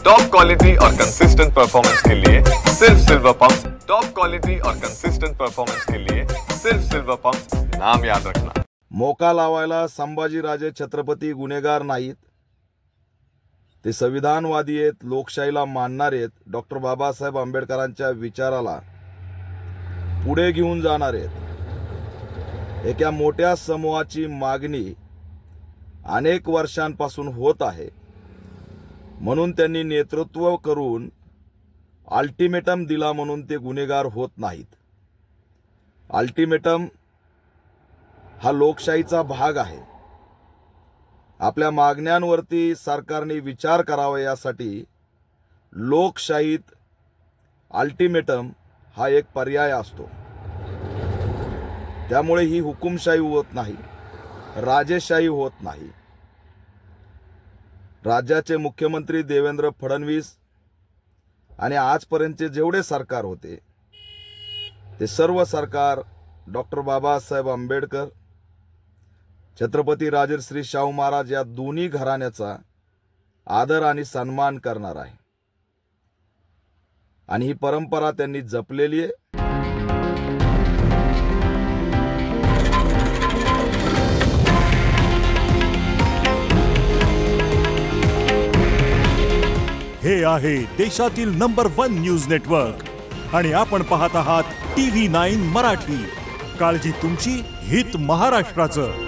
Top quality और consistent performance के लिए सिर्फ सिल्वर पंप। टॉप क्वालिटी और कंसिस्टेंट परफॉर्मेंस के लिए सिर्फ सिल्वर पंप, नाम याद रखना। मोका लावायला संभाजीराजे छत्रपती गुन्हेगार नाहीत, ते संविधानवादी आहेत, लोकशाहीला मानणारे आहेत, डॉक्टर बाबासाहेब आंबेडकरांच्या विचाराला पुढे घेऊन जाणारे आहेत। एका मोठ्या समूहाची मागणी अनेक वर्षांपासून होत आहे, म्हणून त्यांनी नेतृत्व करून अल्टिमेटम दिला म्हणून ते गुन्हेगार होत नाहीत। अल्टिमेटम हा लोकशाहीचा भाग आहे। आपल्या मागण्यांवरती सरकारने विचार करावा यासाठी लोकशाहीत अल्टिमेटम हा एक पर्याय असतो। त्यामुळे ही हुकुमशाही होत नाही, राजेशाही होत नाही। राज्याचे मुख्यमंत्री देवेंद्र फडणवीस आणि आजपर्यंतचे जेवढे सरकार होते ते सर्व सरकार डॉक्टर बाबासाहेब आंबेडकर, छत्रपती राजर्षी शाहू महाराज या दोन्ही घराण्याचा आदर आणि सन्मान करणार आहे आणि ही परंपरा त्यांनी जपलेली आहे। हे आहे देशातील नंबर 1 न्यूज नेटवर्क आणि आपण पाहत आहात TV9 मराठी। काळजी तुमची, हित महाराष्ट्राचं।